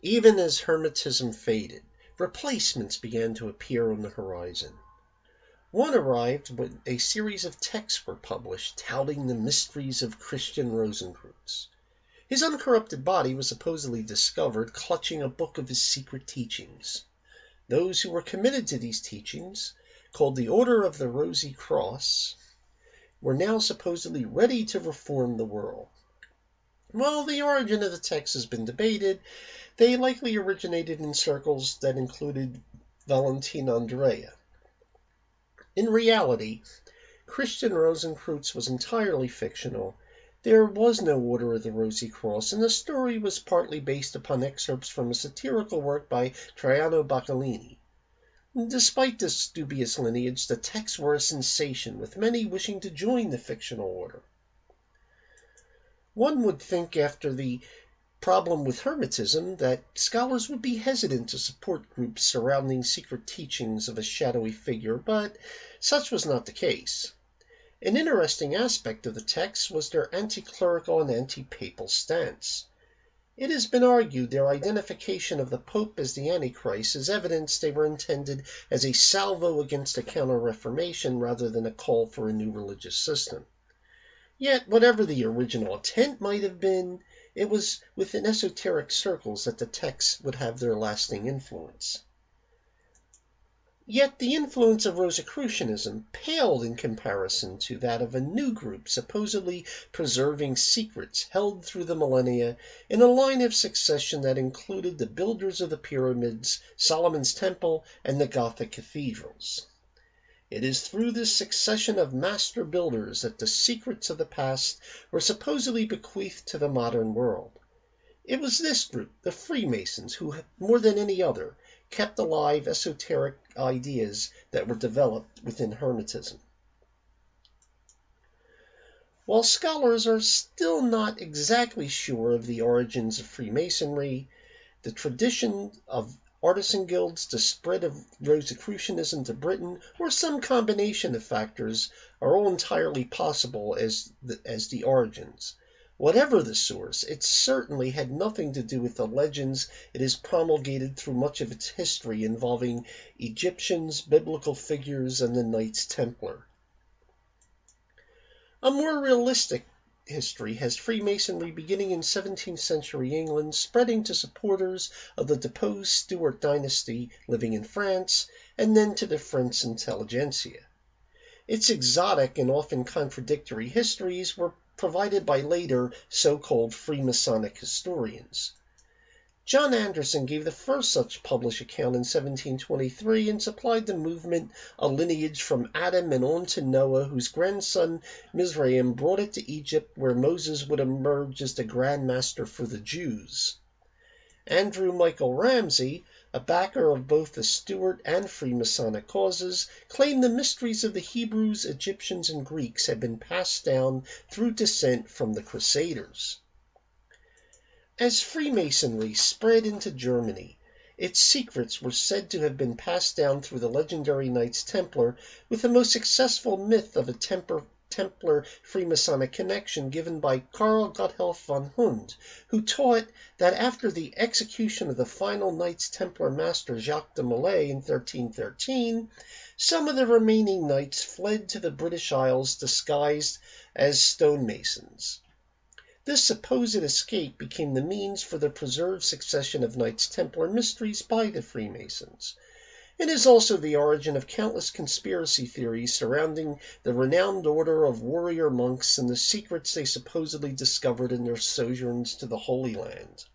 Even as Hermetism faded, replacements began to appear on the horizon. One arrived when a series of texts were published touting the mysteries of Christian Rosenkreutz. His uncorrupted body was supposedly discovered clutching a book of his secret teachings. Those who were committed to these teachings, called the Order of the Rosy Cross, were now supposedly ready to reform the world. While the origin of the text has been debated, they likely originated in circles that included Valentin Andrea. In reality, Christian Rosenkreutz was entirely fictional. There was no Order of the Rosy Cross, and the story was partly based upon excerpts from a satirical work by Traiano Boccolini. Despite this dubious lineage, the texts were a sensation, with many wishing to join the fictional order. One would think after the problem with Hermetism that scholars would be hesitant to support groups surrounding secret teachings of a shadowy figure, but such was not the case. An interesting aspect of the text was their anti-clerical and anti-papal stance. It has been argued their identification of the Pope as the Antichrist is evidence they were intended as a salvo against a counter-reformation rather than a call for a new religious system. Yet, whatever the original intent might have been, it was within esoteric circles that the texts would have their lasting influence. Yet the influence of Rosicrucianism paled in comparison to that of a new group supposedly preserving secrets held through the millennia in a line of succession that included the builders of the pyramids, Solomon's Temple, and the Gothic cathedrals. It is through this succession of master builders that the secrets of the past were supposedly bequeathed to the modern world. It was this group, the Freemasons, who, more than any other, kept alive esoteric ideas that were developed within Hermetism. While scholars are still not exactly sure of the origins of Freemasonry, the tradition of artisan guilds, the spread of Rosicrucianism to Britain, or some combination of factors are all entirely possible as the origins. Whatever the source, it certainly had nothing to do with the legends it has promulgated through much of its history involving Egyptians, biblical figures, and the Knights Templar. A more realistic history has Freemasonry beginning in 17th century England, spreading to supporters of the deposed Stuart dynasty living in France, and then to the French intelligentsia. Its exotic and often contradictory histories were provided by later so-called Freemasonic historians. John Anderson gave the first such published account in 1723 and supplied the movement a lineage from Adam and on to Noah, whose grandson Mizraim brought it to Egypt, where Moses would emerge as the Grand Master for the Jews. Andrew Michael Ramsay, a backer of both the Stuart and Freemasonic causes, claimed the mysteries of the Hebrews, Egyptians, and Greeks had been passed down through descent from the Crusaders. As Freemasonry spread into Germany, its secrets were said to have been passed down through the legendary Knights Templar, with the most successful myth of a Templar Freemasonic connection given by Karl Gotthelf von Hund, who taught that after the execution of the final Knights Templar master Jacques de Molay in 1313, some of the remaining knights fled to the British Isles disguised as stonemasons. This supposed escape became the means for the preserved succession of Knights Templar mysteries by the Freemasons. It is also the origin of countless conspiracy theories surrounding the renowned order of warrior monks and the secrets they supposedly discovered in their sojourns to the Holy Land.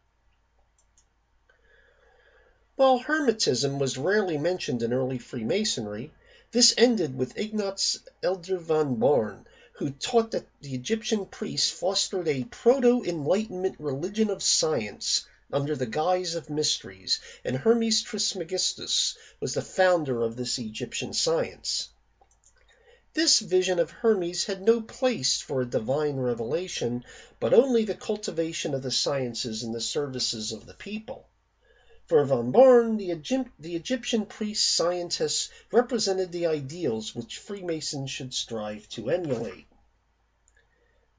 While Hermetism was rarely mentioned in early Freemasonry, this ended with Ignaz Elder von Born, who taught that the Egyptian priests fostered a proto-Enlightenment religion of science under the guise of mysteries, and Hermes Trismegistus was the founder of this Egyptian science. This vision of Hermes had no place for a divine revelation, but only the cultivation of the sciences in the services of the people. For von Born, the Egyptian priests-scientists represented the ideals which Freemasons should strive to emulate.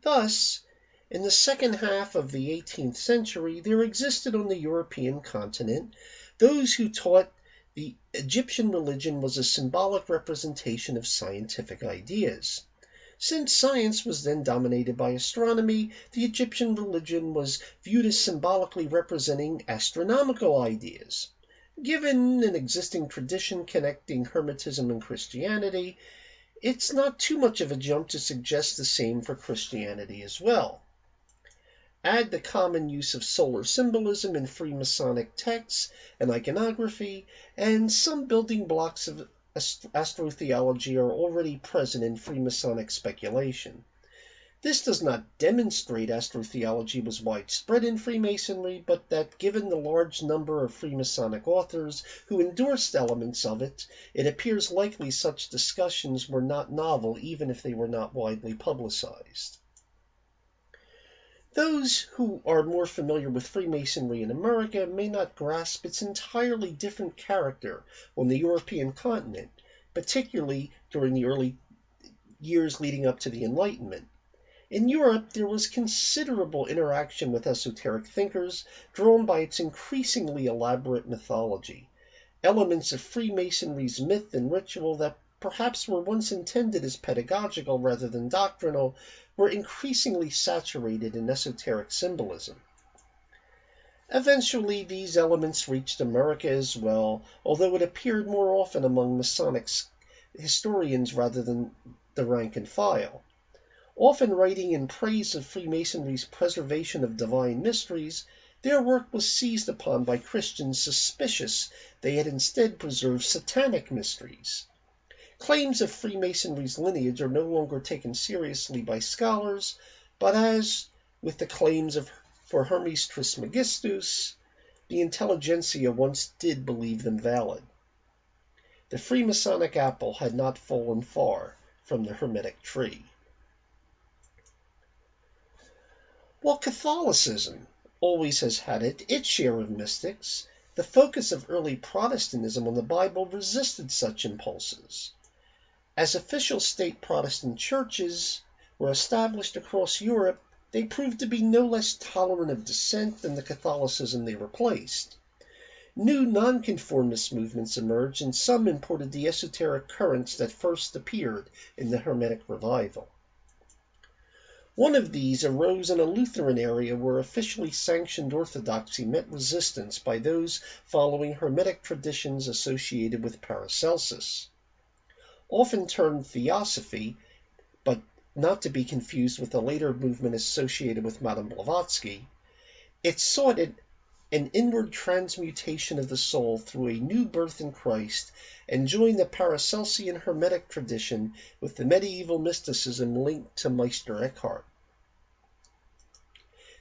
Thus, In the second half of the 18th century, there existed on the European continent those who taught the Egyptian religion was a symbolic representation of scientific ideas. Since science was then dominated by astronomy, the Egyptian religion was viewed as symbolically representing astronomical ideas. Given an existing tradition connecting Hermetism and Christianity, it's not too much of a jump to suggest the same for Christianity as well. Add the common use of solar symbolism in Freemasonic texts and iconography, and some building blocks of astrotheology are already present in Freemasonic speculation. This does not demonstrate astrotheology was widespread in Freemasonry, but that given the large number of Freemasonic authors who endorsed elements of it, it appears likely such discussions were not novel even if they were not widely publicized. Those who are more familiar with Freemasonry in America may not grasp its entirely different character on the European continent, particularly during the early years leading up to the Enlightenment. In Europe, there was considerable interaction with esoteric thinkers, drawn by its increasingly elaborate mythology. Elements of Freemasonry's myth and ritual that perhaps were once intended as pedagogical rather than doctrinal were increasingly saturated in esoteric symbolism. Eventually, these elements reached America as well, although it appeared more often among Masonic historians rather than the rank and file. Often writing in praise of Freemasonry's preservation of divine mysteries, their work was seized upon by Christians suspicious they had instead preserved satanic mysteries. Claims of Freemasonry's lineage are no longer taken seriously by scholars, but as with the claims for Hermes Trismegistus, the intelligentsia once did believe them valid. The Freemasonic apple had not fallen far from the Hermetic tree. While Catholicism always has had its share of mystics, the focus of early Protestantism on the Bible resisted such impulses. As official state Protestant churches were established across Europe, they proved to be no less tolerant of dissent than the Catholicism they replaced. New nonconformist movements emerged, and some imported the esoteric currents that first appeared in the Hermetic revival. One of these arose in a Lutheran area where officially sanctioned orthodoxy met resistance by those following Hermetic traditions associated with Paracelsus. Often termed Theosophy, but not to be confused with the later movement associated with Madame Blavatsky, it sought an inward transmutation of the soul through a new birth in Christ and joined the Paracelsian Hermetic tradition with the medieval mysticism linked to Meister Eckhart.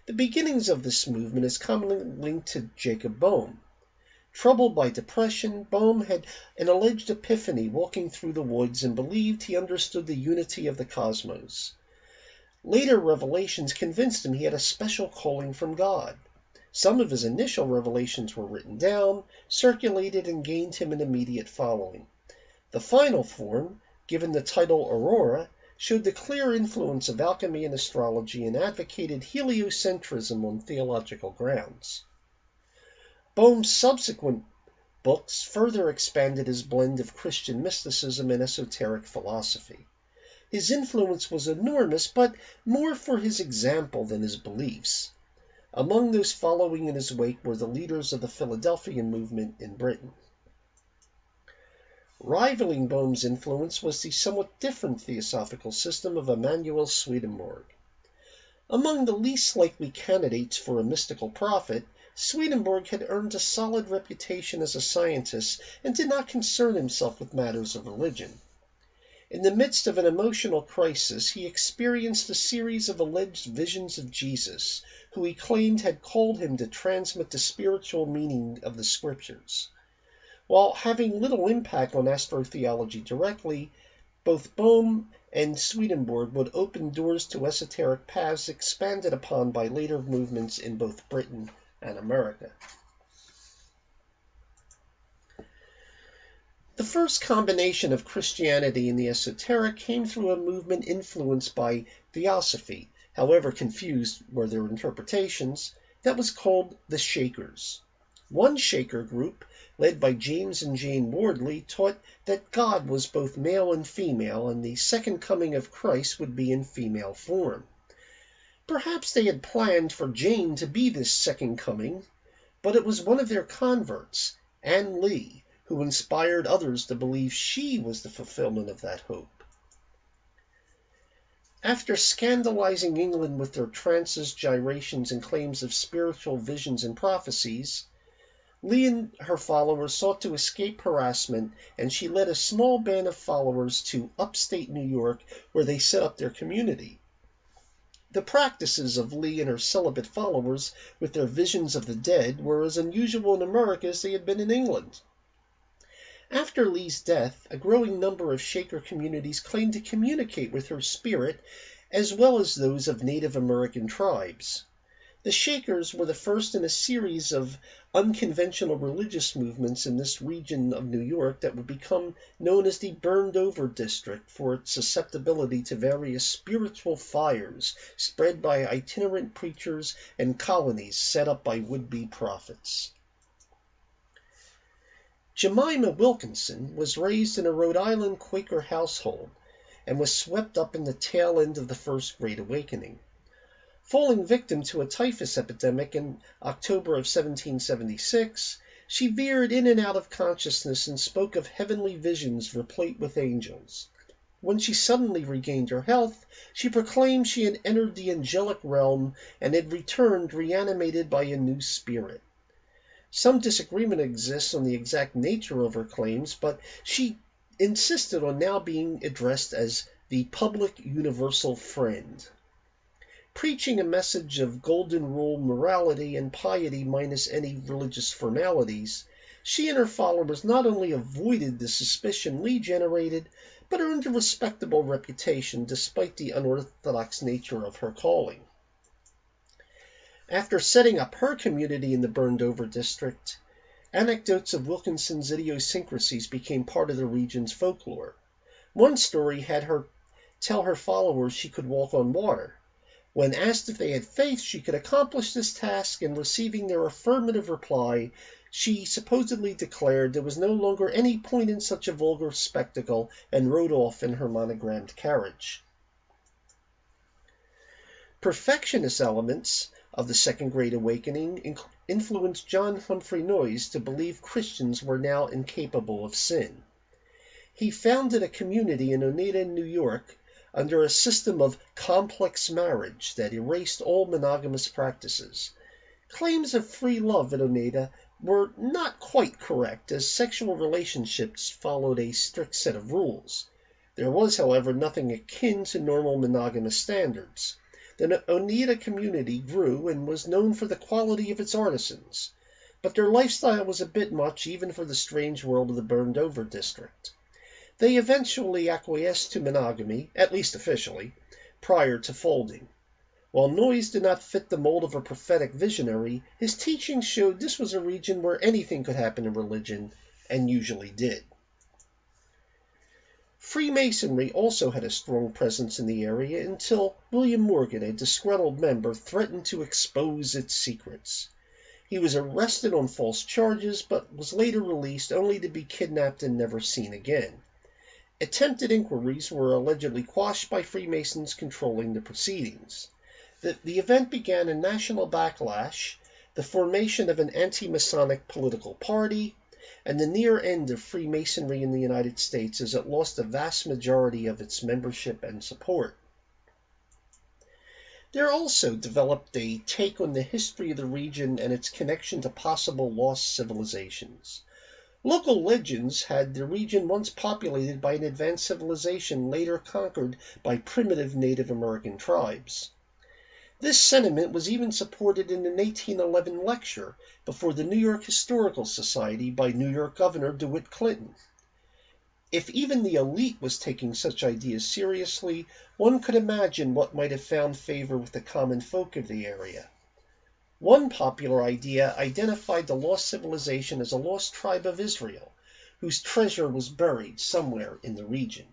The beginnings of this movement is commonly linked to Jacob Boehme. Troubled by depression, Boehme had an alleged epiphany walking through the woods and believed he understood the unity of the cosmos. Later revelations convinced him he had a special calling from God. Some of his initial revelations were written down, circulated, and gained him an immediate following. The final form, given the title Aurora, showed the clear influence of alchemy and astrology and advocated heliocentrism on theological grounds. Boehme's subsequent books further expanded his blend of Christian mysticism and esoteric philosophy. His influence was enormous, but more for his example than his beliefs. Among those following in his wake were the leaders of the Philadelphian movement in Britain. Rivaling Boehme's influence was the somewhat different theosophical system of Emanuel Swedenborg. Among the least likely candidates for a mystical prophet, Swedenborg had earned a solid reputation as a scientist and did not concern himself with matters of religion. In the midst of an emotional crisis, he experienced a series of alleged visions of Jesus, who he claimed had called him to transmit the spiritual meaning of the scriptures. While having little impact on astrotheology directly, both Boehme and Swedenborg would open doors to esoteric paths expanded upon by later movements in both Britain and America. The first combination of Christianity and the esoteric came through a movement influenced by Theosophy, however confused were their interpretations, that was called the Shakers. One Shaker group, led by James and Jane Wardley, taught that God was both male and female, and the second coming of Christ would be in female form. Perhaps they had planned for Jane to be this second coming, but it was one of their converts, Anne Lee, who inspired others to believe she was the fulfillment of that hope. After scandalizing England with their trances, gyrations, and claims of spiritual visions and prophecies, Lee and her followers sought to escape harassment, and she led a small band of followers to upstate New York, where they set up their community. The practices of Lee and her celibate followers, with their visions of the dead, were as unusual in America as they had been in England. After Lee's death, a growing number of Shaker communities claimed to communicate with her spirit, as well as those of Native American tribes. The Shakers were the first in a series of unconventional religious movements in this region of New York that would become known as the Burned-Over District for its susceptibility to various spiritual fires spread by itinerant preachers and colonies set up by would-be prophets. Jemima Wilkinson was raised in a Rhode Island Quaker household and was swept up in the tail end of the First Great Awakening. Falling victim to a typhus epidemic in October of 1776, she veered in and out of consciousness and spoke of heavenly visions replete with angels. When she suddenly regained her health, she proclaimed she had entered the angelic realm and had returned reanimated by a new spirit. Some disagreement exists on the exact nature of her claims, but she insisted on now being addressed as the public universal friend. Preaching a message of golden rule morality and piety minus any religious formalities, she and her followers not only avoided the suspicion Lee generated, but earned a respectable reputation despite the unorthodox nature of her calling. After setting up her community in the Burned-Over District, anecdotes of Wilkinson's idiosyncrasies became part of the region's folklore. One story had her tell her followers she could walk on water. When asked if they had faith she could accomplish this task, and receiving their affirmative reply, she supposedly declared there was no longer any point in such a vulgar spectacle, and rode off in her monogrammed carriage. Perfectionist elements of the Second Great Awakening influenced John Humphrey Noyes to believe Christians were now incapable of sin. He founded a community in Oneida, New York, under a system of complex marriage that erased all monogamous practices. Claims of free love at Oneida were not quite correct, as sexual relationships followed a strict set of rules. There was, however, nothing akin to normal monogamous standards. The Oneida community grew and was known for the quality of its artisans, but their lifestyle was a bit much even for the strange world of the Burned-Over District. They eventually acquiesced to monogamy, at least officially, prior to folding. While Noyes did not fit the mold of a prophetic visionary, his teachings showed this was a region where anything could happen in religion, and usually did. Freemasonry also had a strong presence in the area until William Morgan, a disgruntled member, threatened to expose its secrets. He was arrested on false charges, but was later released only to be kidnapped and never seen again. Attempted inquiries were allegedly quashed by Freemasons controlling the proceedings. The event began a national backlash, the formation of an anti-Masonic political party, and the near end of Freemasonry in the United States, as it lost a vast majority of its membership and support. There also developed a take on the history of the region and its connection to possible lost civilizations. Local legends had the region once populated by an advanced civilization later conquered by primitive Native American tribes. This sentiment was even supported in an 1811 lecture before the New York Historical Society by New York Governor DeWitt Clinton. If even the elite was taking such ideas seriously, one could imagine what might have found favor with the common folk of the area. One popular idea identified the lost civilization as a lost tribe of Israel, whose treasure was buried somewhere in the region.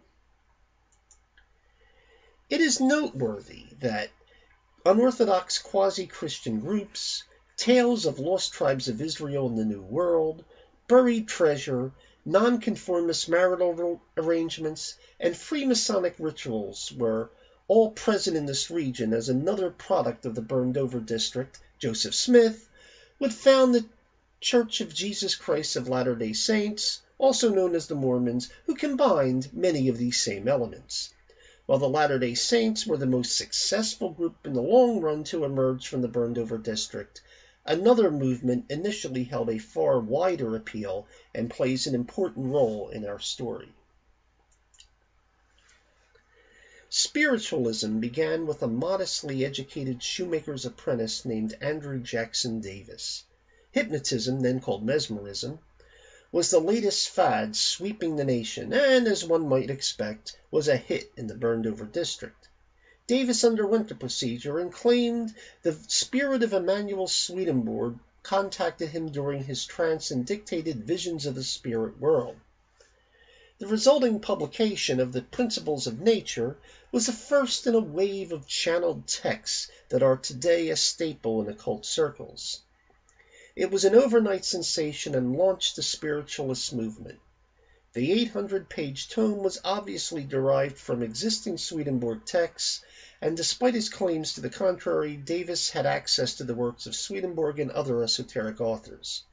It is noteworthy that unorthodox quasi-Christian groups, tales of lost tribes of Israel in the New World, buried treasure, nonconformist marital arrangements, and Freemasonic rituals were all present in this region. As another product of the burned-over district, Joseph Smith would found the Church of Jesus Christ of Latter-day Saints, also known as the Mormons, who combined many of these same elements. While the Latter-day Saints were the most successful group in the long run to emerge from the burned-over district, another movement initially held a far wider appeal and plays an important role in our story. Spiritualism began with a modestly educated shoemaker's apprentice named Andrew Jackson Davis. Hypnotism, then called mesmerism, was the latest fad sweeping the nation and, as one might expect, was a hit in the burned-over district. Davis underwent the procedure and claimed the spirit of Emanuel Swedenborg contacted him during his trance and dictated visions of the spirit world. The resulting publication of the Principles of Nature was the first in a wave of channeled texts that are today a staple in occult circles. It was an overnight sensation and launched the spiritualist movement. The 800-page tome was obviously derived from existing Swedenborg texts, and despite his claims to the contrary, Davis had access to the works of Swedenborg and other esoteric authors.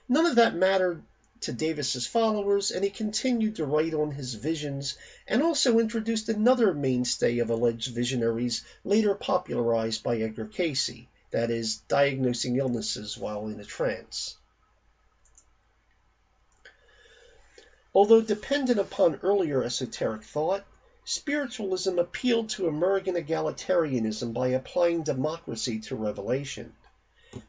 None of that mattered to Davis's followers, and he continued to write on his visions and also introduced another mainstay of alleged visionaries later popularized by Edgar Cayce, that is, diagnosing illnesses while in a trance. Although dependent upon earlier esoteric thought, spiritualism appealed to American egalitarianism by applying democracy to revelation.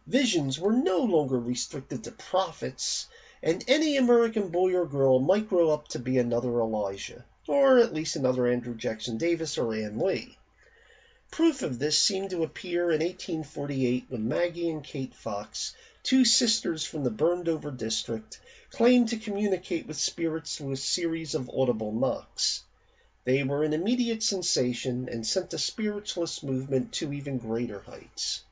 Visions were no longer restricted to prophets, and any American boy or girl might grow up to be another Elijah, or at least another Andrew Jackson Davis or Ann Lee. Proof of this seemed to appear in 1848 when Maggie and Kate Fox, two sisters from the burned-over district, claimed to communicate with spirits through a series of audible knocks. They were an immediate sensation and sent the spiritualist movement to even greater heights.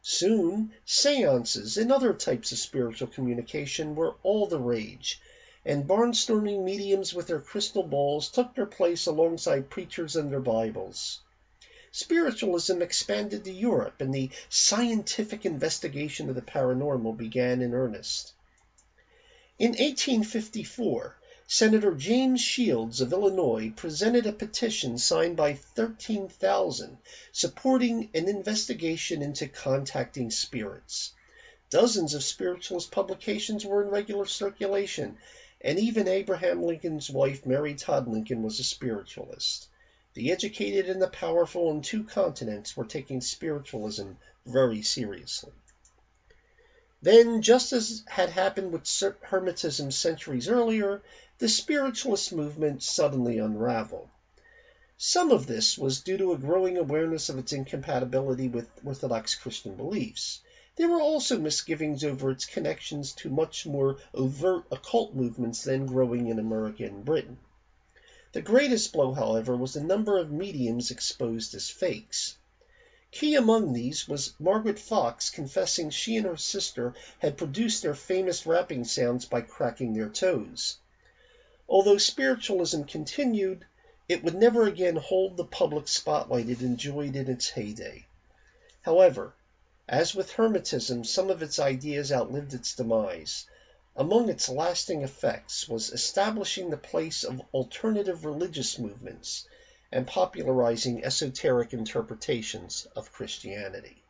Soon, seances and other types of spiritual communication were all the rage, and barnstorming mediums with their crystal balls took their place alongside preachers and their Bibles. Spiritualism expanded to Europe, and the scientific investigation of the paranormal began in earnest. In 1854, Senator James Shields of Illinois presented a petition signed by 13,000 supporting an investigation into contacting spirits. Dozens of spiritualist publications were in regular circulation, and even Abraham Lincoln's wife, Mary Todd Lincoln, was a spiritualist. The educated and the powerful on two continents were taking spiritualism very seriously. Then, just as had happened with Hermetism centuries earlier, the spiritualist movement suddenly unraveled. Some of this was due to a growing awareness of its incompatibility with Orthodox Christian beliefs. There were also misgivings over its connections to much more overt occult movements then growing in America and Britain. The greatest blow, however, was the number of mediums exposed as fakes. Key among these was Margaret Fox confessing she and her sister had produced their famous rapping sounds by cracking their toes. Although spiritualism continued, it would never again hold the public spotlight it enjoyed in its heyday. However, as with Hermetism, some of its ideas outlived its demise. Among its lasting effects was establishing the place of alternative religious movements and popularizing esoteric interpretations of Christianity.